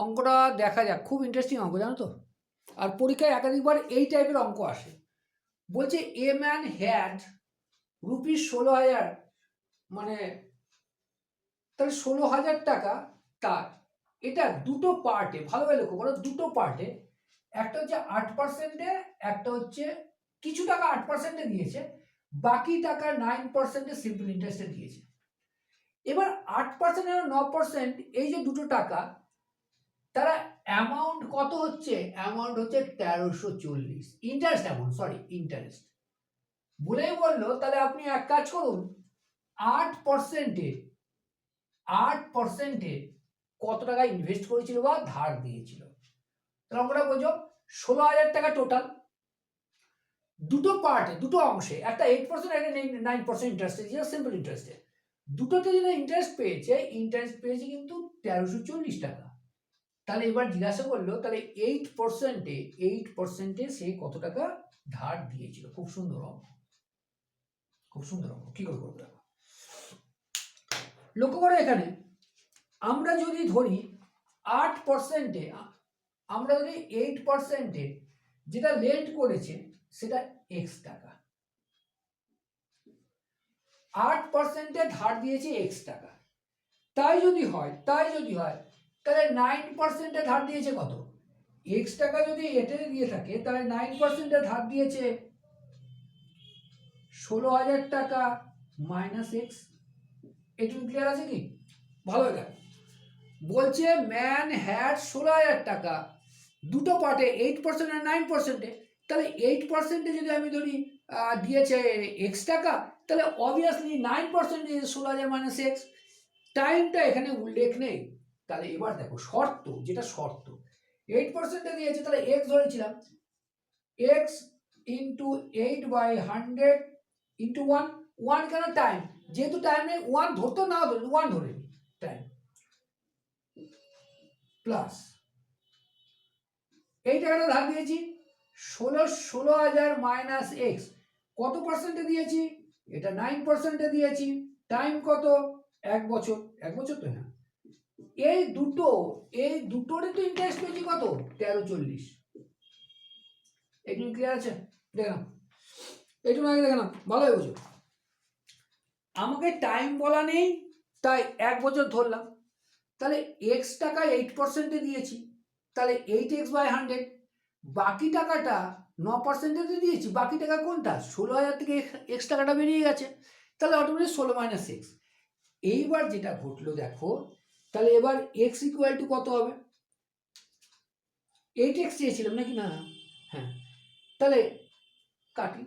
অঙ্কটা দেখা যাক, খুব ইন্টারেস্টিং অঙ্ক জানো তো। আর পরীক্ষায় একাধিকবার এই টাইপের অঙ্ক আসে। বলছে এ ম্যান হ্যাড রুপিস 16,000, মানে তাহলে 16,000 টাকা তার। এটা দুটো পার্টে, ভালোভাবে লক্ষ্য করো, দুটো পার্টে। একটা হচ্ছে 8%-এ, একটা হচ্ছে কিছু টাকা 8%-এ দিয়েছে, বাকি টাকা 9%-এ সিম্পল ইন্টারেস্টে দিয়েছে। এবার 8% আর 9%, এই যে দুটো টাকা, তারা অ্যামাউন্ট কত হচ্ছে? অ্যামাউন্ট হচ্ছে 1340। ইন্টারেস্ট অ্যামাউন্ট, সরি ইন্টারেস্ট বলেই বললো। তাহলে আপনি এক কাজ করুন, 8%-এ কত টাকা ইনভেস্ট করেছিল বা ধার দিয়েছিল। তাহলে অঙ্কটা বোঝো, 16,000 টাকা টোটাল, দুটো পার্টে, দুটো অংশে, একটা 8% একটা 9% ইন্টারেস্ট দিয়েছে, সিম্পল ইন্টারেস্টে। দুটোতে যেটা ইন্টারেস্ট পেয়েছে কিন্তু 1340 টাকা। তাহলে এবার জিজ্ঞাসা করলো, তাহলে 8%-এ সে কত টাকা ধার দিয়েছিল। খুব সুন্দর অঙ্ক, খুব সুন্দর অঙ্ক। কি করে করবো দেখো, লক্ষ্য করো এখানে আমরা যদি ধরি 8%-এ, আমরা যদি 8%-এ যেটা লেন্ড করেছে সেটা x টাকা, 8%-এ ধার দিয়েছে x টাকা। তাই যদি হয় তাহলে 9%-এ ধার দিয়েছে কত? x টাকা যদি এটা দিয়ে থাকে, তাহলে 9%-এ ধার দিয়েছে 16,000 টাকা মাইনাস x। এটুকু ক্লিয়ার আছে কি? ভালো দেখ, বলছে ম্যান হ্যাড 16,000 টাকা, দুটো পার্টে, 8% আর 9%-এ। তাহলে 8%-এ যদি আমি ধরি দিয়েছে x টাকা, তাহলে অবভিয়াসলি 9% দিয়েছে 16,000 মাইনাস x। টাইমটা এখানে উল্লেখ নেই। তাহলে এবার দেখো শর্ত, যেটা শর্ত, 8%-এ দিয়েছে, তাহলে x ধরেছিলাম, x ইন্টু 8/100 ইন্টু 1 কেন? টাইম, যেহেতু টাইম নেই 1 ধরতো, না ধরে 1 ধরে নি, টাইম প্লাস এই টাকাটা ধার দিয়েছি 16,000 মাইনাস এক্স। কত পার্সেন্টে দিয়েছি? এটা 9%-এ দিয়েছি। টাইম কত? 1 বছর। 1 বছর তো, হ্যাঁ। এই দুটোরই তো ইন্টারেস্ট পেয়েছি কত? 1340। এইটুকু ক্লিয়ার আছে? দেখে নাও, এইটুকু আগে দেখে নাও, ভালোই বোঝো। আমাকে টাইম বলা নেই, তাই 1 বছর ধরলাম। তাহলে x টাকা 8%-এ দিয়েছি, তাহলে 8x/100। বাকি টাকাটা 9%-এ দিয়েছি, বাকি টাকা কোনটা? 16,000 থেকে x টাকাটা বেরিয়ে গেছে, তাহলে অটোমেটিক 16 মাইনাস x। এইবার যেটা ঘটলো দেখো, তাহলে এবার x ইকুয়াল টু কত হবে? 8x চেয়েছিলাম নাকি? না, হ্যাঁ, তাহলে কাটি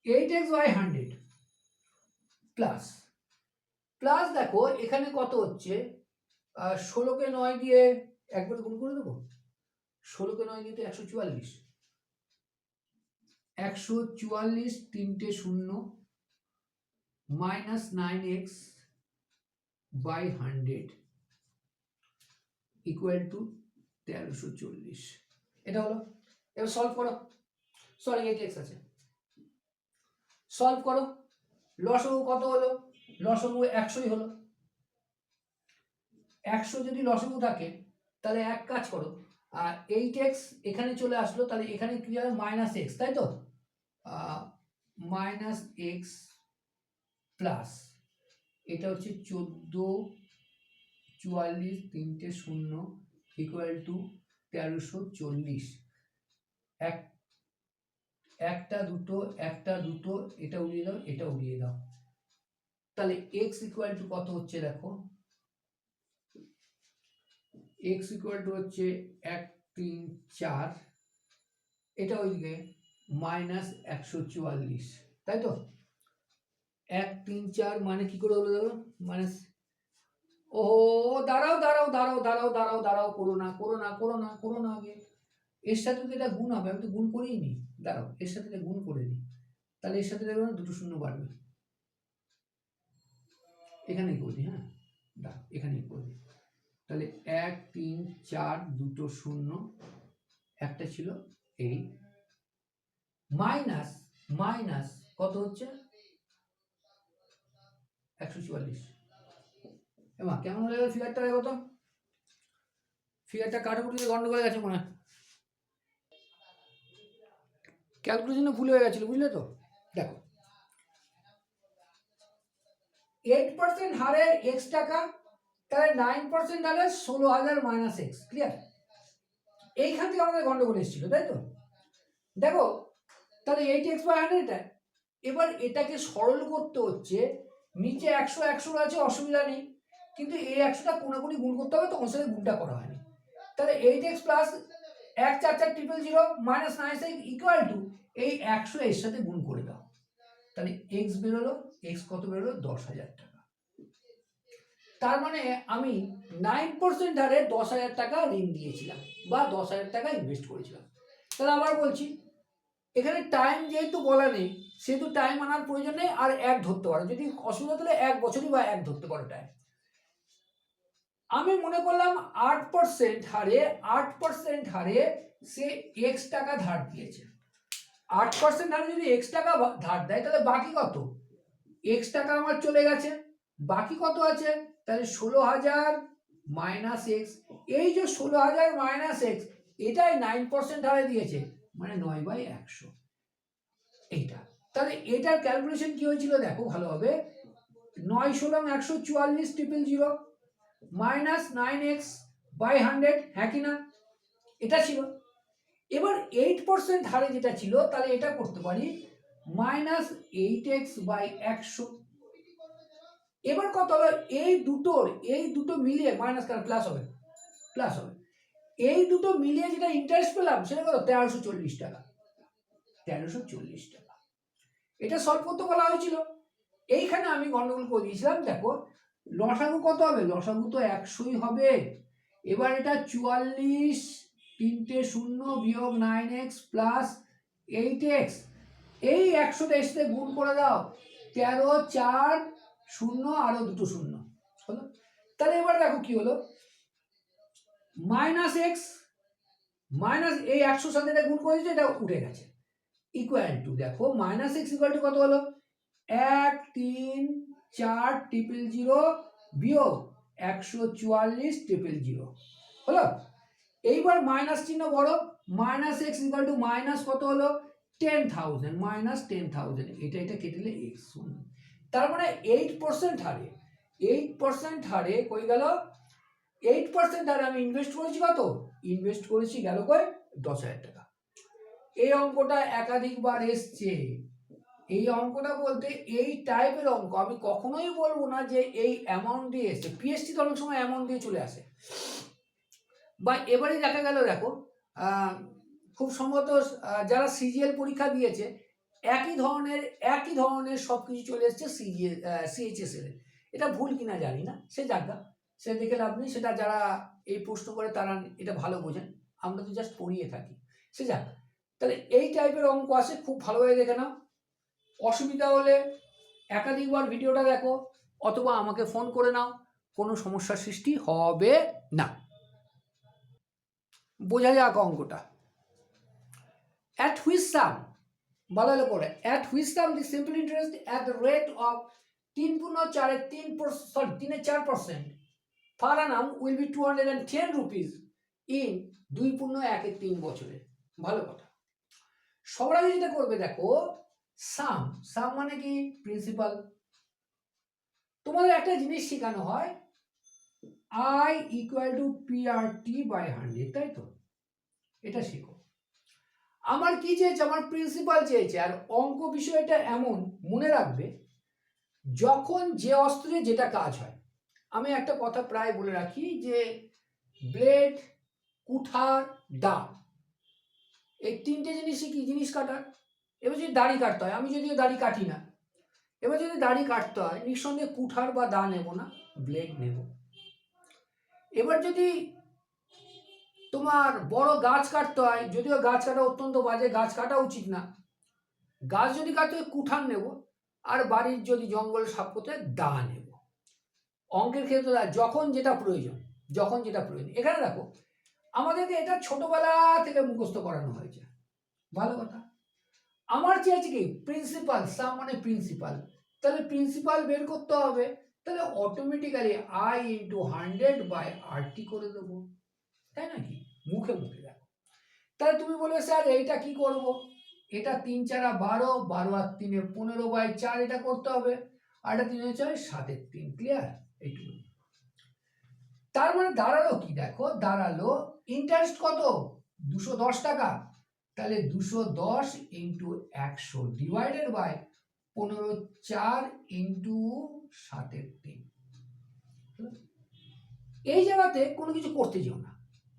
8x/100 প্লাস প্লাস দেখো এখানে কত হচ্ছে, 16-কে 9 দিয়ে একবার গুণ করে দেবো। 16-কে 9 দিয়ে তো 144, 144 তিনটে শূন্য মাইনাস 9x/100 ইকুয়াল টু 1340। এটা হলো। এবার সলভ করো, সরি 8x আছে, সলভ করো। লসাগু কত হলো? লসাগু 100ই হলো। 100 যদি লসাগু থাকে, তাহলে এক কাজ করো, 8x এখানে চলে আসলো, তাহলে এখানে কি হবে? মাইনাস এক্স, তাই তো? মাইনাস এক্স প্লাস এটা হচ্ছে 1444 তিনটে শূন্য ইকুয়াল টু 1340। একটা দুটো এটা উড়িয়ে দাও, এটা উড়িয়ে দাও। তাহলে x ইকুয়াল টু কত হচ্ছে দেখো, x ইকুয়াল টু হচ্ছে 1 3 4, এটা ওইদিকে মাইনাস 144, তাই তো? 1 3 4 মানে কি করে হলো দেখো, মাইনাস, ও দাঁড়াও, করো না আগে। এর সাথে তো এটা গুণ হবে, আমি তো গুণ করিই নি। দাঁড়াও, এর সাথে এটা গুণ করে নিই, তাহলে এর সাথে দেখো দুটো শূন্য বাড়বে। এখানেই করে দিই, হ্যাঁ, দাঁড়াও এখানেই করে দিই। তাহলে 1 3 4 দুটো শূন্য, একটা ছিল এই মাইনাস মাইনাস কত হচ্ছে? 144। এমা কেমন হয়ে গেল ফিগারটা? দেখো তো, ফিগারটা কাটাকুটিতে গন্ডগোল হয়ে গেছে মনে হয়, ক্যালকুলেশনে ভুল হয়ে গেছিল, বুঝলে তো? দেখো 8% হারে এক্স টাকা, তাহলে 9% হারে 16,000 মাইনাস এক্স। ক্লিয়ার? এইখান থেকে আমাদের গন্ডগোল এসেছিল, তাই তো? দেখো তাহলে 8x/100, এবার এটাকে সরল করতে হচ্ছে, নিচে 100 আছে, অসুবিধা নেই, কিন্তু এই 100টা কোনাকুনি গুণ করতে হবে, তখন সাথে গুণটা করা হয়নি। তাহলে 8x plus 14400 minus 9 equal to এই 100 এর সাথে গুণ করে দাও, তাহলে এক্স বেরোলো, এক্স কত বেরোলো? 10,000 টাকা। তার মানে আমি 9% হারে 10,000 টাকা ঋণ দিয়েছিলাম বা 10,000 টাকা ইনভেস্ট করেছিলাম। তাহলে আবার বলছি, এখানে টাইম যেহেতু বলা নেই, সেহেতু টাইম আনার প্রয়োজন নেই, আর এক ধরতে পারো, যদি অসুবিধা তাহলে 1 বছরই বা 1 ধরতে পারো টাইম। আমি মনে করলাম 8% হারে, 8% হারে সে এক্স টাকা ধার দিয়েছে। 8% হারে যদি এক্স টাকা ধার দেয়, তাহলে বাকি কত? এক্স টাকা আমার চলে গেছে, বাকি কত আছে? তাহলে 16,000 মাইনাস এক্স। এই যে 16,000 মাইনাস এক্স, এটাই 9% হারে দিয়েছে, মানে 9/100 এইটা। তাহলে এটার ক্যালকুলেশন কি হয়েছিল দেখো ভালোভাবে, 9 × 16 144 মাইনাস 9x/100, হ্যাঁ কি না? এটা ছিল। এবার 8% হারে যেটা ছিল, তাহলে এটা করতে পারি মাইনাস 8x/100। এবার কত হলো? এই দুটো মিলিয়ে মাইনাস কেন, প্লাস হবে, প্লাস হবে। এই দুটো মিলিয়ে যেটা ইন্টারেস্ট পেলাম, সেটা কত? 1340 টাকা। 1340 টাকা। এটা সলভ করতে বলা হয়েছিল। এইখানে আমি গন্ডগোল করে দিয়েছিলাম। দেখো লসাগু কত হবে? লসাগু তো 100ই হবে। এবার এটা 44, 3টে 0 বিয়োগ 9x প্লাস 8x, এই 100টা এর সাথে গুণ করে দাও, 13, 4, 0 আরো দুটো 0 হলো। তাহলে এবার দেখো কি হলো, মাইনাস এক্স মাইনাস এই 100 সাথে এটা গুণ করে দিচ্ছে, এটা উঠে গেছে, ইকুয়াল টু, দেখো মাইনাস এক্স ইকুয়াল টু কত হলো? 1, 3, 4 000 বিয়োগ 144 000 হলো। এইবার মাইনাস চিহ্ন বড়, minus x equal to minus কত হলো? 10,000, মাইনাস 10,000, এটা কেটে এক্স শূন্য। তার মানে 8% হারে, 8% হারে কই গেল? 8% হারে আমি ইনভেস্ট করেছি কত? ইনভেস্ট করেছি গেল কই? 10,000 টাকা। এই অঙ্কটা একাধিকবার এসছে। এই অঙ্কটা বলতে এই টাইপের অঙ্ক আমি কখনোই বলবো না যে এই অ্যামাউন্ট দিয়ে এসছে। পিএসটি তো অনেক সময় অ্যামাউন্ট দিয়ে চলে আসে, বা এবারে দেখা গেল, দেখো খুব সম্ভবত যারা সিজিএল পরীক্ষা দিয়েছে, একই ধরনের সবকিছু চলে এসছে সিএইচএস এর। এটা ভুল কিনা জানি না, সে জায়গা সে দেখে লাভ নেই, সেটা যারা এই প্রশ্ন করে তারা এটা ভালো বোঝেন, আমরা তো জাস্ট পড়িয়ে থাকি, সে যাক। তাহলে এই টাইপের অঙ্ক আসে, খুব ভালোভাবে দেখে নাও। অসুবিধা হলে একাধিকবার ভিডিওটা দেখো, অথবা আমাকে ফোন করে নাও, কোনো সমস্যার সৃষ্টি হবে না। বোঝা যাক অঙ্কটা। At which sum, ভালো হলে পড়ে, at which sum the simple interest at the rate of 3/4% per annum will be 210 rupees in 2/1 বছরে। ভালো কথা। সবার আগে যেটা করবে দেখো, সাম মানে কি? প্রিন্সিপাল। তোমাদের একটা জিনিস শেখানো হয়, I equal to PRT/100, তাই তো? এটা শেখো। আমার কি চেয়েছে? আমার প্রিন্সিপাল চেয়েছে। আর অঙ্ক বিষয়টা এমন, মনে রাখবে, যখন যে অস্ত্রে যেটা কাজ হয়, আমি একটা কথা প্রায় বলে রাখি যে ব্লেড, কুঠার, দা, এই তিনটে জিনিসই কি? জিনিস কাটার। এবার যদি দাড়ি কাটতে হয়, আমি যদিও দাড়ি কাটি না, এবার যদি দাড়ি কাটতে হয়, নিঃসন্দেহে কুঠার বা দা নেব না, ব্লেড নেব। এবার যদি তোমার বড় গাছ কাটতে হয়, যদিও গাছ কাটা অত্যন্ত বাজে, গাছ কাটা উচিত না, গাছ যদি কাটতে হয় কুঠার নেব, আর বাড়ির যদি জঙ্গল সাফ করতে হয় দা নেব। অঙ্কের ক্ষেত্রে যখন যেটা প্রয়োজন, এখানে দেখো আমাদেরকে এটা ছোটবেলা থেকে মুখস্থ করানো হয়েছে, ভালো কথা। আমার চেয়েছে কি? প্রিন্সিপাল, সাম মানে প্রিন্সিপাল, তাহলে প্রিন্সিপাল বের করতে হবে, তাহলে অটোমেটিক্যালি আই ইন্টু 100/RT করে দেবো, তাই নাকি? মুখে মুখে দেখো। তাহলে তুমি বলবে স্যার এইটা কি করব? এটা 3 4 12, 12 আর 3 15/4 এটা করতে হবে, আর এটা 3 4 7 3, ক্লিয়ার? এইটুকু। তার মানে দাঁড়ালো কি দেখো, দাঁড়ালো ইন্টারেস্ট কত? 210 টাকা। তাহলে 210 ইন্টু 100 ডিভাইডেড বাই 15/4 ইন্টু 7/3। এই জায়গাতে কোনো কিছু করতে যেও না,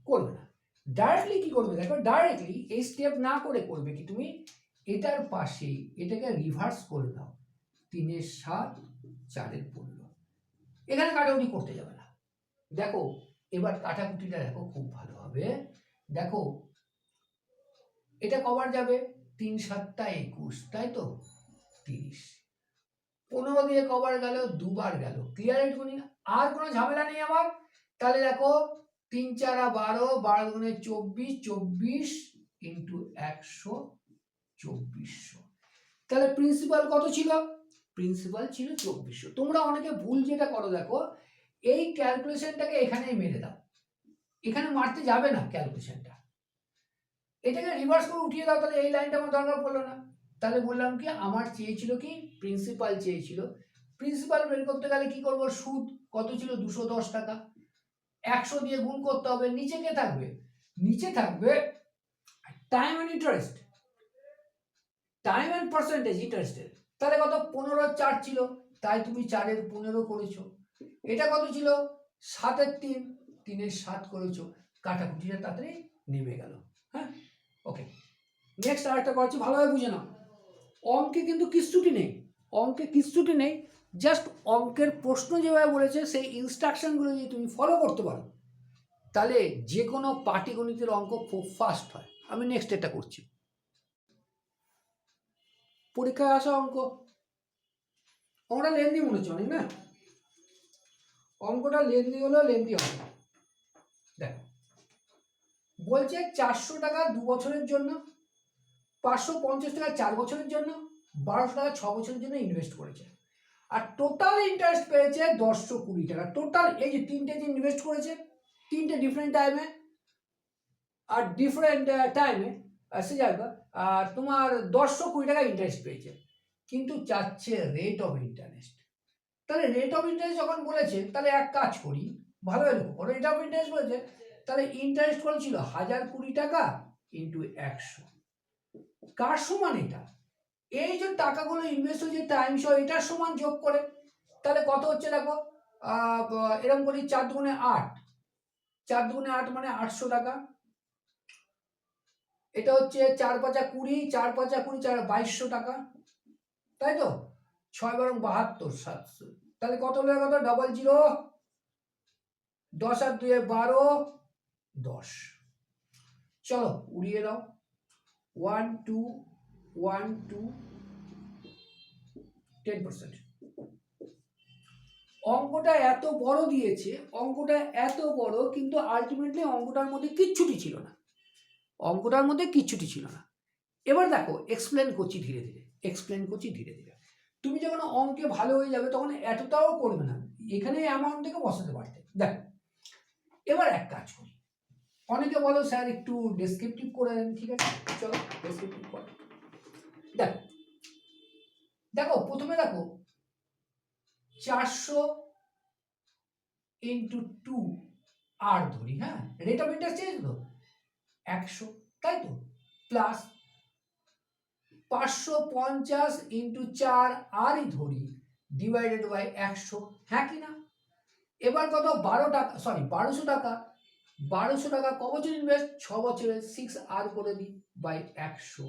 করবে না। ডাইরেক্টলি কি করবে দেখো, ডাইরেক্টলি এই স্টেপ না করে করবে কি, তুমি এটার পাশে এটাকে রিভার্স করে দাও, 3 7 4 15। এখানে কাটাকুটি করতে যাবে না। দেখো এবার কাটাকুটিটা দেখো খুব ভালো হবে। দেখো এটা কবার যাবে? 3 7 21, তাই তো? 30। 15 দিয়ে কবার গেল? দুবার গেল, ক্লিয়ার? এইটুকুনি, আর কোনো ঝামেলা নেই আমার। তাহলে দেখো 3 4 12, 12 গুণে 24, 24 ইন্টু 100 2400। তাহলে প্রিন্সিপাল কত ছিল? প্রিন্সিপাল ছিল 2400। তোমরা অনেকে ভুল যেটা করো দেখো, এই ক্যালকুলেশনটাকে এখানেই মেরে দাও, এখানে মারতে যাবে না ক্যালকুলেশনটা, এটাকে রিভার্স করে উঠিয়ে দাও, তাহলে এই লাইনটা আমার দরকার পড়লো না। তাহলে বললাম কি, আমার চেয়েছিল কি, প্রিন্সিপাল চেয়েছিল। প্রিন্সিপাল বের করতে গেলে কি করব, সুদ কত ছিল? 210 টাকা। 100 দিয়ে গুণ করতে হবে, নিচে কে থাকবে? নিচে থাকবে time and interest, time and percentage ইন্টারেস্টের। তাহলে কত? 15/4 ছিল, তাই তুমি 4 15 করেছো। এটা কত ছিল? 7/3, 3 7 করেছো। কাটাকুটিটা তাড়াতাড়ি নেমে গেল। হ্যাঁ, ওকে। নেক্সট আরেকটা করছি, ভালোভাবে বুঝে নাও। অঙ্কে কিন্তু কিচ্ছুটি নেই, অঙ্কে কিচ্ছুটি নেই, জাস্ট অঙ্কের প্রশ্ন যেভাবে বলেছে সেই ইনস্ট্রাকশনগুলো যদি তুমি ফলো করতে পারো, তাহলে যে কোনো পাটিগণিতের অঙ্ক খুব ফাস্ট হয়। আমি নেক্সট এটা করছি, পরীক্ষায় আসা অঙ্ক। অঙ্কটা লেন্দি মনে হচ্ছে অনেক, না? অঙ্কটা লেন্দি হলেও লেন্দি হবে। দেখো বলছে 400 টাকা 2 বছরের জন্য, 550 টাকা 4 বছরের জন্য, 1200 টাকা 6 বছরের জন্য ইনভেস্ট করেছে, আর টোটাল ইন্টারেস্ট পেয়েছে 120 টাকা। টোটাল এই যে তিনটে যে ইনভেস্ট করেছে, তিনটে ডিফারেন্ট টাইমে আর ডিফারেন্ট টাইমে, সে জায়গা তোমার 120 টাকা ইন্টারেস্ট পেয়েছে, কিন্তু চাচ্ছে রেট অফ ইন্টারেস্ট। তাহলে রেট অফ ইন্টারেস্ট যখন বলেছে, তাহলে এক কাজ করি, ভালো লক্ষ্য করো, রেট অফ ইন্টারেস্ট বলেছে, তাহলে ইন্টারেস্ট কত ছিল? 1020 টাকা ইন্টু 100। কার সমান এটা? এই যে টাকাগুলো ইনভেস্ট হয়েছে টাইম সহ, এটার সমান যোগ করে, তাহলে কত হচ্ছে দেখো, এরকম করি, 4 দুগুণে 8, 4 দুগুণে 8 মানে 800 টাকা। এটা হচ্ছে 4 5 20, 4 5 20, 4 2200 টাকা, তাই তো? 6 বারং 72, 700। তাহলে কত হলো? কত? 00, 10 আর 2 12, 10। চলো উড়িয়ে দাও, 1 2 1 2 10%। অঙ্কটা এত বড় দিয়েছে, অঙ্কটা এত বড়, কিন্তু আলটিমেটলি অঙ্কটার মধ্যে কিচ্ছুটি ছিল না, অঙ্কটার মধ্যে কিচ্ছুটি ছিল না। এবার দেখো এক্সপ্লেন করছি ধীরে ধীরে, এক্সপ্লেন করছি ধীরে ধীরে। তুমি যখন অঙ্কে ভালো হয়ে যাবে তখন এতটাও করবে না, এখানে অ্যামাউন্ট থেকে বসাতে পারতে। দেখো এবার এক কাজ করি, অনেকে বলো স্যার একটু ডেসক্রিপটিভ করে দেন, ঠিক আছে চলো ডেসক্রিপটিভ করো। দেখো দেখো প্রথমে দেখো 400 ইন্টু 2 আর ধরি, হ্যাঁ, রেট অফ ইন্টারেস্ট চেঞ্জ তো 100, তাই তো? প্লাস 550 ইন্টু 4 আরই ধরি ডিভাইডেড বাই 100, হ্যাঁ কি না? এবার কত? 12 টাকা, সরি 1200 টাকা। 1200 টাকা ক বছর ইনভেস্ট? 6 বছরে, 6 আর করে দিই বাই 100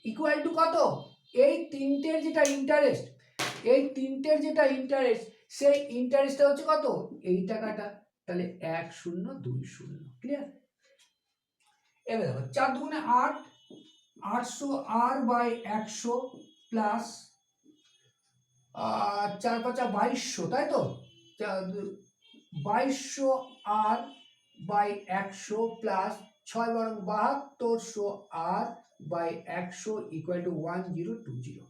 ইকুয়াল টু কত? এই তিনটের যেটা ইন্টারেস্ট, এই তিনটের যেটা ইন্টারেস্ট, সেই ইন্টারেস্টটা হচ্ছে কত? এই টাকাটা। তাহলে 1020, ক্লিয়ার? এবার দেখো 4 দুগুণে 8, 800 আর বাই 100 প্লাস 4 5 2200, তাই তো? 2200 আর বাই 100 প্লাস 6 বারং 7200 আর বাই 100 ইকুয়াল টু 1020।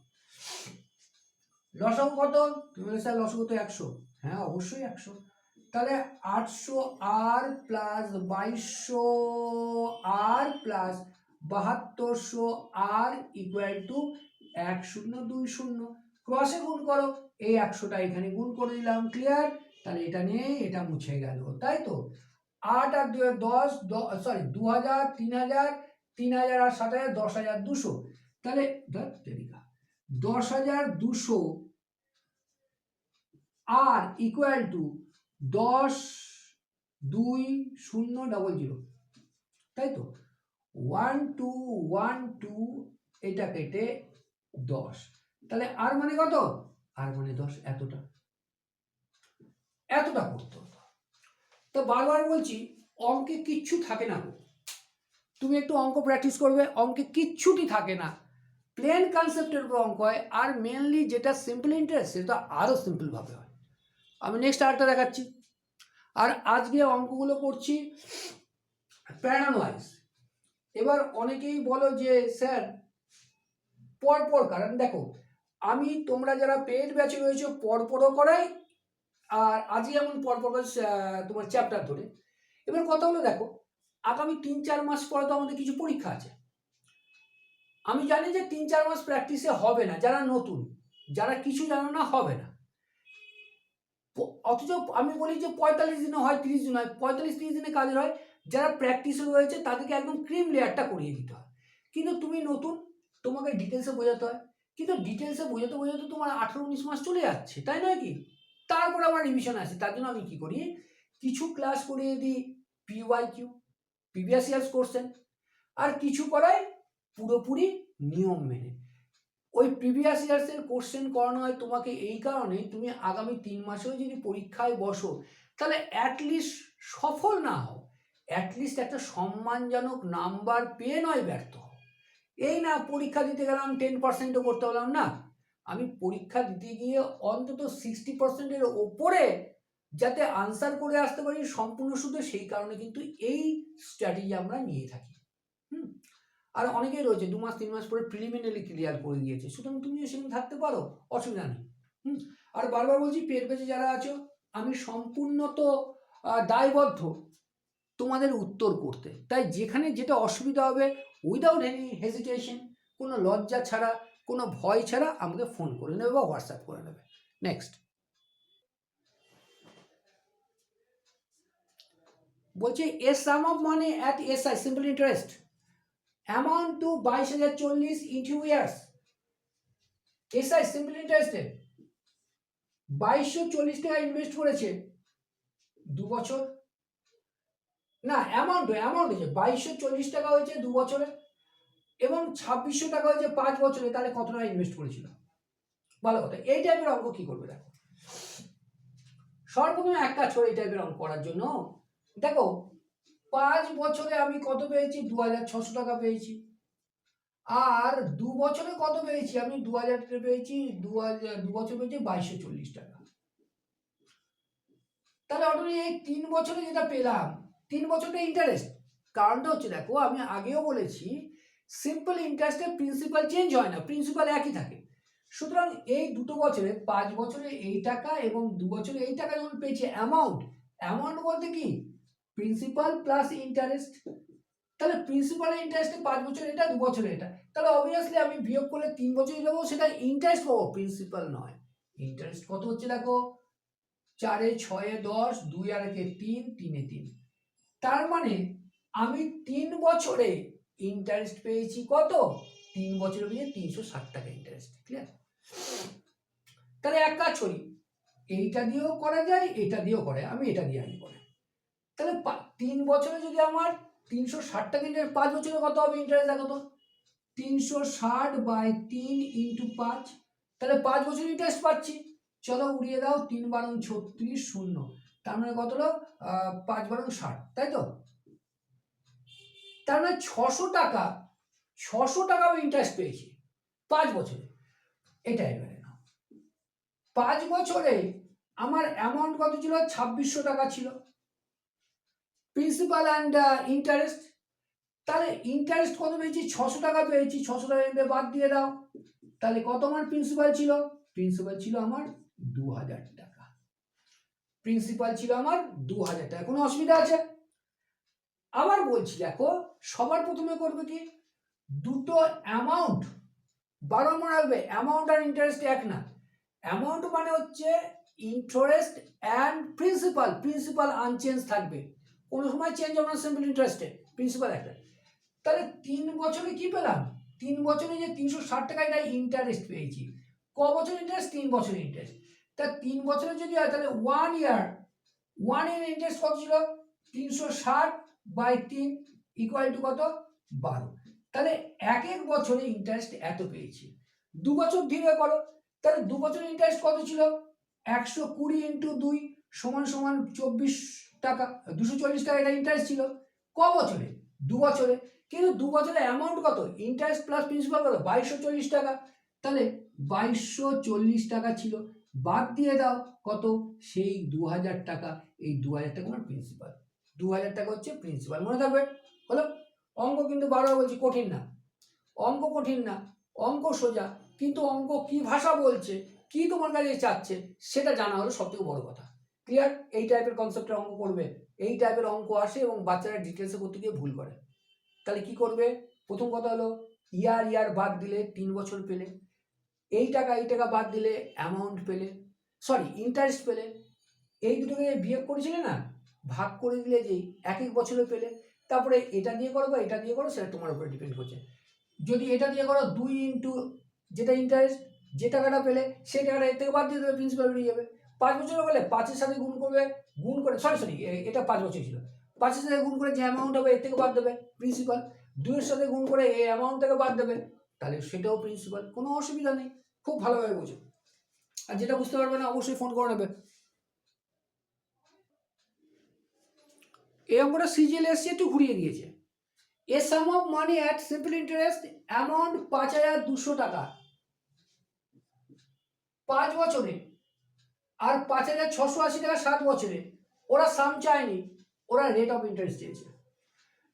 লসাগু কত? তুমি বলে স্যার লসাগু তো 100, হ্যাঁ অবশ্যই 100। তাহলে 800 আর প্লাস 2200 আর প্লাস 7200 আর ইকুয়াল টু 1020। ক্রসে গুণ করো, এই 100টা এখানে গুণ করে দিলাম, ক্লিয়ার। তাহলে এটা নিয়ে এটা মুছে গেল, তাই তো। 8 আর 2 10, সরি 2000, 3000, 3000 আর 7000, 10200। তাহলে 10200 আর ইকুয়াল টু 102000, তাই তো। 1212 এটা কেটে 10, তাহলে আর মানে কত? আর মানে 10, এতটা করতে হতো। তো বারবার বলছি অঙ্কে কিচ্ছু থাকে না গো, তুমি একটু অঙ্ক প্র্যাকটিস করবে, অঙ্কে কিচ্ছুটি থাকে না, প্লেন কনসেপ্টের উপর অঙ্ক হয়। আর মেনলি যেটা সিম্পল ইন্টারেস্ট সেটা আরও সিম্পলভাবে হয়। আমি নেক্সট আরেকটা দেখাচ্ছি। আর আজকে অঙ্কগুলো করছি প্যাটার্ন ওয়াইজ। এবার অনেকেই বলো যে স্যার পরপর, কারণ দেখো আমি তোমরা যারা পেড ব্যাচে রয়েছে পরপরও করাই, আর আজকে এমন পরপর তোমার চ্যাপ্টার ধরে। এবার কথা হলো দেখো, আগামী 3-4 মাস পরে তো আমাদের কিছু পরীক্ষা আছে। আমি জানি যে 3-4 মাস প্র্যাকটিসে হবে না, যারা নতুন, যারা কিছু জানো না, হবে না। অথচ আমি বলি যে 45 দিনে হয়, 30 দিন হয়, 45-30 দিনে কাজের হয়। যারা প্র্যাকটিসে রয়েছে তাদেরকে একদম ক্রিম লেয়ারটা করিয়ে দিতে হয়। কিন্তু তুমি নতুন, তোমাকে ডিটেলসে বোঝাতে হয়। কিন্তু ডিটেলসে বোঝাতে বোঝাতে তোমার 18-19 মাস চলে যাচ্ছে, তাই নয় কি? তারপর আবার রিভিশন আসে। তার জন্য আমি কি করি, কিছু ক্লাস করিয়ে দিই PYQ, প্রিভিয়াস ইয়ার্স কোশ্চেন, আর কিছু করাই পুরোপুরি নিয়ম মেনে। ওই প্রিভিয়াস ইয়ার্সের কোশ্চেন করানো হয় তোমাকে এই কারণে, তুমি আগামী 3 মাসেও যদি পরীক্ষায় বসো তাহলে অ্যাটলিস্ট সফল না হও, অ্যাটলিস্ট একটা সম্মানজনক নাম্বার পেয়ে নয় ব্যর্থ হও। এই না পরীক্ষা দিতে গেলাম 10%ও করতে পারলাম না, আমি পরীক্ষা দিতে গিয়ে অন্তত 60%-এর ওপরে যাতে আনসার করে আসতে পারি সম্পূর্ণ শুধু, সেই কারণে কিন্তু এই স্ট্র্যাটেজি আমরা নিয়ে থাকি। আর অনেকেই রয়েছে 2 মাস 3 মাস পরে প্রিলিমিনারি ক্লিয়ার করে দিয়েছে, সুতরাং তুমিও সেখানে থাকতে পারো, অসুবিধা নেই। আর বারবার বলছি পেড ব্যাচে যারা আছো, আমি সম্পূর্ণ তো দায়বদ্ধ তোমাদের উত্তর করতে, তাই যেখানে যেটা অসুবিধা হবে উইদাউট এনি হেজিটেশন, কোনো লজ্জা ছাড়া, কোনো ভয় ছাড়া আমাকে ফোন করে নেবে বা হোয়াটসঅ্যাপ করে নেবে। নেক্সট বলছে a sum of money at SI simple interest amount to 22,040 in two years. SI simple ইন্টারেস্টে 2240 টাকা ইনভেস্ট করেছে 2 বছর, না অ্যামাউন্ট হয়েছে 2240 টাকা হয়েছে 2 বছরে, এবং 2600 টাকা হয়েছে 5 বছরে। তাহলে কত টাকা ইনভেস্ট করেছিল? ভালো কথা। এই টাইপের অঙ্ক কি করবে দেখো, সর্বপ্রথমে এক কাজ করে এই টাইপের অঙ্ক করার জন্য দেখো 5 বছরে আমি কত পেয়েছি? 2600 টাকা পেয়েছি। আর 2 বছরে কত পেয়েছি? আমি 2000 টাকা পেয়েছি, 2 বছর পেয়েছি 2240 টাকা। তাহলে অটোমেটিক এই 3 বছরে যেটা পেলাম, 3 বছরটা ইন্টারেস্ট। কারণটা হচ্ছে দেখো আমি আগেও বলেছি সিম্পল ইন্টারেস্টে প্রিন্সিপাল চেঞ্জ হয় না, প্রিন্সিপাল একই থাকে। সুতরাং এই দুটো বছরে 5 বছরে এই টাকা এবং 2 বছরে এই টাকা যখন পেয়েছি, অ্যামাউন্ট বলতে কি প্রিন্সিপাল প্লাস ইন্টারেস্ট। তাহলে প্রিন্সিপাল ইন্টারেস্টে 5 বছর এটা, 2 বছর এটা, তাহলে অবভিয়াসলি আমি বিয়োগ করলে 3 বছর দেবো, সেটা ইন্টারেস্ট পাবো, প্রিন্সিপাল নয়। ইন্টারেস্ট কত হচ্ছে দেখো, 4 এ 6 এ 10, 2 আর 1 এ 3, 3 এ 3। তার মানে আমি 3 বছরে ইন্টারেস্ট পেয়েছি কত? 3 বছরে পেয়েছি 360 টাকা ইন্টারেস্ট, ক্লিয়ার? তাহলে এক কাজ করি, এইটা দিয়েও করা যায়, এটা দিয়েও করে, আমি এটা দিয়ে আনি করে। তাহলে 3 বছরে যদি আমার 360 টাকা ইন্টারেস্ট, 5 বছরে কত হবে ইন্টারেস্ট দেখো তো, 360/3 ইন্টু 5, তাহলে 5 বছর ইন্টারেস্ট পাচ্ছি। চলো উড়িয়ে দাও, 3 বারং 36, 0, তার মানে কত হলো 5 বারং 60, তাই তো। তার মানে 600 টাকা ইন্টারেস্ট পেয়েছি 5 বছরে। এটা এবারে নাও, 5 বছরে আমার অ্যামাউন্ট কত ছিল? 2600 টাকা ছিল, প্রিন্সিপাল অ্যান্ড ইন্টারেস্ট। তাহলে ইন্টারেস্ট কত পেয়েছি? 600 টাকা পেয়েছি, 600 টাকা বাদ দিয়ে দাও, তাহলে কত আমার প্রিন্সিপাল ছিল? প্রিন্সিপাল ছিল আমার 2000 টাকা। প্রিন্সিপাল ছিল আমার 2000 টাকা। কোনো অসুবিধা আছে? আবার বলছি দেখো, সবার প্রথমে করবে কি, দুটো অ্যামাউন্ট বারো মনে রাখবে, অ্যামাউন্ট আর ইন্টারেস্ট এক না। অ্যামাউন্ট মানে হচ্ছে interest and principal, principal unchange থাকবে, কোনো সময় চেঞ্জ হবে না, সিম্পল ইন্টারেস্টে প্রিন্সিপাল একটা। তাহলে 3 বছরে কি পেলাম, 3 বছরে যে 360 টাকা এটা ইন্টারেস্ট পেয়েছি। ক বছর ইন্টারেস্ট? 3 বছরের ইন্টারেস্ট। তা 3 বছরে যদি হয় তাহলে 1 ইয়ার ইন্টারেস্ট কত ছিল? 360/3 ইকুয়াল টু কত? 12। তাহলে এক এক বছরে ইন্টারেস্ট এত পেয়েছি। 2 বছর ধীরে করো, তাহলে 2 বছরের ইন্টারেস্ট কত ছিল? 120 ইন্টু 2 সমান সমান 24 টাকা, 240 টাকা এটা ইন্টারেস্ট ছিল। ক বছরে? 2 বছরে। কিন্তু 2 বছরের অ্যামাউন্ট কত? ইন্টারেস্ট প্লাস প্রিন্সিপাল কত? 2240 টাকা। তাহলে 2240 টাকা ছিল, বাদ দিয়ে দাও কত? সেই 2000 টাকা। এই 2000 টাকা আমার প্রিন্সিপাল, 2000 টাকা হচ্ছে প্রিন্সিপাল। মনে থাকবে? হলো? অঙ্ক কিন্তু বারবার বলছি কঠিন না, অঙ্ক কঠিন না, অঙ্ক সোজা, কিন্তু অঙ্ক কি ভাষা বলছে, কি তোমার কাছে চাচ্ছে সেটা জানা হলো সবথেকে বড় কথা। ক্লিয়ার? এই টাইপের কনসেপ্টের অঙ্ক করবে, এই টাইপের অঙ্ক আসে এবং বাচ্চারা ডিটেলসে করতে গিয়ে ভুল করে। তাহলে কি করবে? প্রথম কথা হলো ইয়ার বাদ দিলে 3 বছর পেলে, এই টাকা বাদ দিলে অ্যামাউন্ট পেলে, সরি ইন্টারেস্ট পেলে, এই দুটোকে বিয়োগ করেছিলে না, ভাগ করে দিলে যেই এক এক বছরে পেলে। তারপরে এটা দিয়ে করো বা এটা দিয়ে করো, সেটা তোমার উপরে ডিপেন্ড করছে। যদি এটা দিয়ে করো 2 ইন্টু যেটা ইন্টারেস্ট, যে টাকাটা পেলে সেই টাকাটা এর থেকে বাদ দিয়ে দেবে, প্রিন্সিপাল বেরিয়ে যাবে। 5 বছরে বলে 5-এর সাথে গুণ করবে, গুণ করে সরি এটা 5 বছর ছিল, 5-এর সাথে গুণ করে যে অ্যামাউন্ট হবে এর থেকে বাদ দেবে প্রিন্সিপাল, 2-এর সাথে গুণ করে এই অ্যামাউন্ট থেকে বাদ দেবে, তাহলে সেটাও প্রিন্সিপাল। কোনো অসুবিধা নেই, খুব ভালোভাবে বোঝো। আর যেটা বুঝতে পারবে না অবশ্যই ফোন করে নেবে। এই অঙ্কটা সিজিএল এসছে, একটু ঘুরিয়ে দিয়েছে। A sum of money at simple interest amount 5200 টাকা 5 বছরে, আর 5680 টাকা 7 বছরে। ওরা সাম চায়নি, ওরা রেট অফ ইন্টারেস্ট চেয়েছে।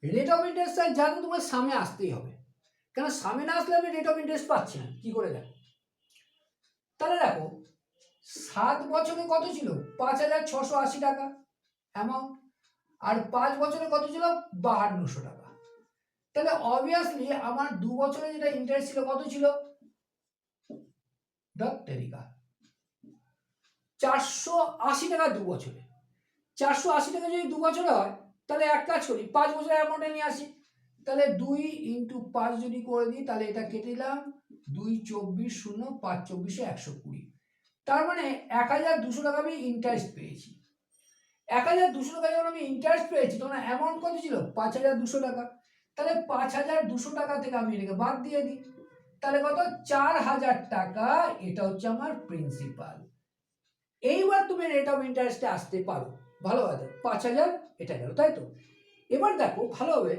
রেট অফ ইন্টারেস্ট জানো তোমার সামনে আসতেই হবে, কেন সামনে না আসলে আমি রেট অফ ইন্টারেস্ট পাচ্ছি না, কি করে দেখো? তাহলে দেখো 7 বছরে কত ছিল? 5680 টাকা অ্যামাউন্ট, আর 5 বছরে কত ছিল? 5200 টাকা। তাহলে অবভিয়াসলি আমার 2 বছরে যেটা ইন্টারেস্ট ছিল কত ছিল? 480 টাকা 2 বছরে। 480 টাকা যদি 2 বছরে হয়, তাহলে এক কাজ করি 5 বছরের অ্যামাউন্টে নিয়ে আসি। তাহলে 2 ইন্টু 5 যদি করে দিই, তাহলে এটা কেটে দিলাম, 2 24 0 5 24 120। তার মানে 1200 টাকা আমি ইন্টারেস্ট পেয়েছি। 1200 টাকা যখন আমি ইন্টারেস্ট পেয়েছি, তখন অ্যামাউন্ট কত ছিল? 5200 টাকা। তাহলে 5200 টাকা থেকে আমি এটাকে বাদ দিয়ে দিই, তাহলে কত? 4000 টাকা। এটা হচ্ছে আমার প্রিন্সিপাল। এইবার তুমি রেট অফ ইন্টারেস্টে আসতে পারো ভালোভাবে। 5000 এটা গেল, তাই তো? এবার দেখো ভালোভাবে,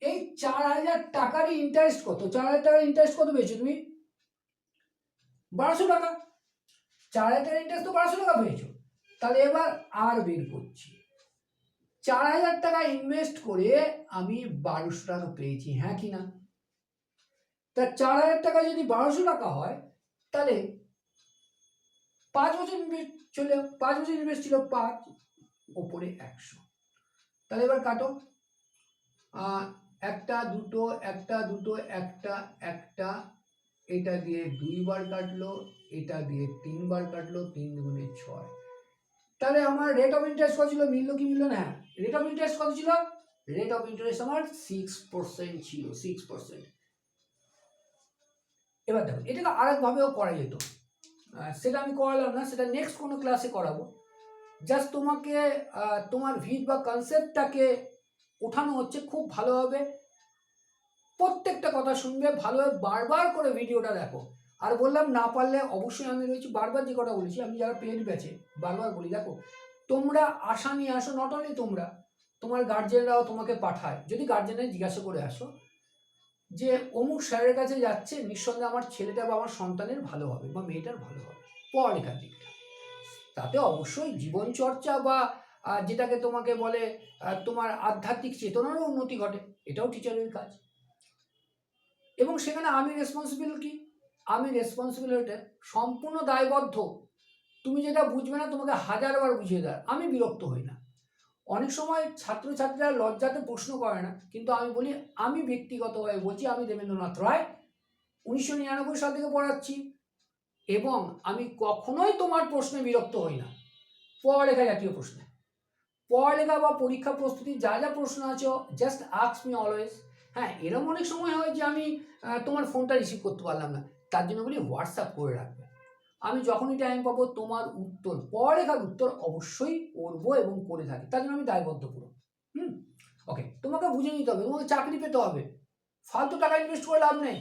এই 4000 টাকারই ইন্টারেস্ট কত? 4000 টাকার ইন্টারেস্ট কত পেয়েছো তুমি? 1200 টাকা। 4000 টাকার ইন্টারেস্ট তো 1200 টাকা পেয়েছো। তাহলে এবার আর বের করছি, 4000 টাকা ইনভেস্ট করে আমি 1200 টাকা পেয়েছি, হ্যাঁ কি না? তা 4000 টাকা যদি 1200 টাকা হয়, তাহলে 5 বছর ইনভেস্ট চলে, 5 বছর ইনভেস্ট ছিল 5 ওপরে 100। তাহলে এবার কাটো, একটা দুটো একটা দুটো একটা একটা, এটা দিয়ে 2 বার কাটলো, এটা দিয়ে 3 বার কাটলো, 3 দুগুণে 6। তাহলে আমার রেট অফ ইন্টারেস্ট কত ছিল? মিললো কি মিললো না? রেট অফ ইন্টারেস্ট কত ছিল? রেট অফ ইন্টারেস্ট আমার 6% ছিল, 6%। এবার দেখো এটাকে আরেকভাবেও করা যেত, সেটা আমি করালাম না, সেটা নেক্সট কোনো ক্লাসে করাবো। জাস্ট তোমাকে তোমার ভিত বা কনসেপ্টটাকে ওঠানো হচ্ছে, খুব ভালোভাবে প্রত্যেকটা কথা শুনবে, ভালোভাবে বারবার করে ভিডিওটা দেখো। আর বললাম না পারলে অবশ্যই আমি রয়েছি, বারবার যে কথা বলেছি আমি যারা পেড ব্যাচে বারবার বলি, দেখো তোমরা আশা নিয়ে আসো, নট অনলি তোমরা, তোমার গার্জেনরাও তোমাকে পাঠায়। যদি গার্জেনের জিজ্ঞাসা করে আসো যে অমুক স্যারের কাছে যাচ্ছে, নিঃসন্দেহে আমার ছেলেটা বা আমার সন্তানের ভালো হবে বা মেয়েটার ভালো হবে পড়ালেখার দিকটা, তাতে অবশ্যই জীবন চর্চা বা যেটাকে তোমাকে বলে তোমার আধ্যাত্মিক চেতনারও উন্নতি ঘটে, এটাও টিচারের কাজ। এবং সেখানে আমি রেসপন্সিবল কি? আমি রেসপন্সিবল হতে সম্পূর্ণ দায়বদ্ধ তুমি যেটা বুঝবে না তোমাকে হাজারবার বুঝিয়ে দেয়, আমি বিরক্ত হই না। অনেক সময় ছাত্রছাত্রীরা লজ্জাতে প্রশ্ন করে না, কিন্তু আমি বলি, আমি ব্যক্তিগতভাবে বলছি, আমি দেবেন্দ্রনাথ রায় 1999 সাল থেকে পড়াচ্ছি এবং আমি কখনোই তোমার প্রশ্নে বিরক্ত হই না। পড়ালেখা জাতীয় প্রশ্নে, পড়ালেখা বা পরীক্ষা প্রস্তুতি যা যা প্রশ্ন আছে, জাস্ট আস্ক মি অলওয়েজ। হ্যাঁ, এরকম অনেক সময় হয় যে আমি তোমার ফোনটা রিসিভ করতে পারলাম না, তার জন্য বলি হোয়াটসঅ্যাপ করে রাখবে। আমি যখনই টাইম পাবো তোমার উত্তর, পড়ালেখার উত্তর অবশ্যই করবো এবং করে থাকি, তার জন্য আমি দায়বদ্ধ পুরো। ওকে, তোমাকে বুঝে নিতে হবে, তোমাকে চাকরি পেতে হবে, ফালতু টাকা ইনভেস্ট করে লাভ নেই,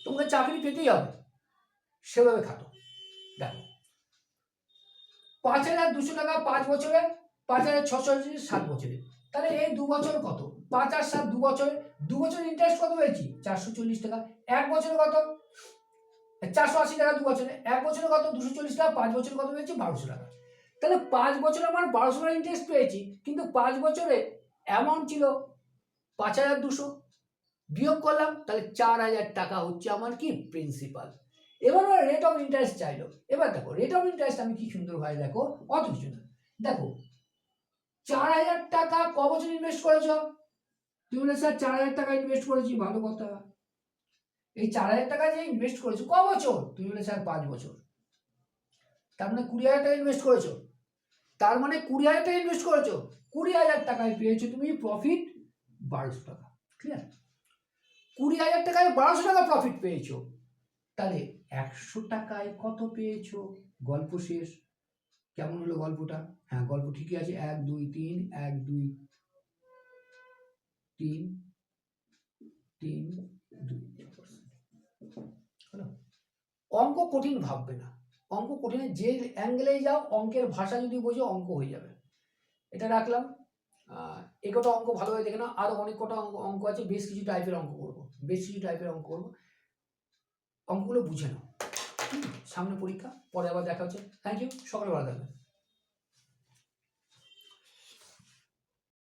তোমাকে চাকরি পেতেই হবে, সেভাবে খাটো। দেখো, 5,200 টাকা 5 বছরে, 5,600 7 বছরে, তাহলে এই 2 বছর কত? 5 আর 7 2 বছরে, 2 বছর ইন্টারেস্ট কত পেয়েছি? 440 টাকা। 1 বছরে কত? 480 টাকা 2 বছরে। 1 বছরে কত? 240 টাকা। 5 বছরে কত পেয়েছি? 1200 টাকা। তাহলে 5 বছরে আমার 1200 টাকা ইন্টারেস্ট পেয়েছি, কিন্তু 5 বছরে অ্যামাউন্ট ছিল 5,200, বিয়োগ করলাম, তাহলে 4,000 টাকা হচ্ছে আমার কি? প্রিন্সিপাল। এবার রেট অফ ইন্টারেস্ট চাইলো। এবার দেখো, রেট অফ ইন্টারেস্ট আমি কি সুন্দর ভাবে, দেখো, অত কিছু না। দেখো, 4,000 টাকা ক বছর ইনভেস্ট করেছ? তুমি বলে স্যার 4,000 টাকা ইনভেস্ট করেছি, ভালো কথা। এই 4,000 টাকা যে ইনভেস্ট করেছো ক বছর? তুমি বলে স্যার 5 বছর। তার মানে 20,000 টাকা ইনভেস্ট করেছো, তার মানে 20,000 টাকা ইনভেস্ট করেছো, 20,000 টাকায় পেয়েছো তুমি প্রফিট 1,200 টাকা। ক্লিয়ার? 20,000 টাকায় 1,200 টাকা প্রফিট পেয়েছো, তাহলে 100 টাকায় কত পেয়েছো? গল্প শেষ। কেমন হলো গল্পটা? হ্যাঁ, গল্প ঠিকই আছে। 1 2 3 1 2 3 3 2। হলো? অঙ্ক কঠিন ভাববে না, অঙ্ক কঠিন যে অ্যাঙ্গেলেই যাও, অঙ্কের ভাষা যদি বোঝো অঙ্ক হয়ে যাবে। এটা রাখলাম। এই কটা অঙ্ক ভালোভাবে দেখে নাও, আরো অনেক কটা অঙ্ক আছে, বেশ কিছু টাইপের অঙ্ক করবো, অঙ্কগুলো বুঝে নাও। সামনে পরীক্ষা, পরে আবার দেখা হচ্ছে। থ্যাংক ইউ, সকালে ভালো থাকবেন।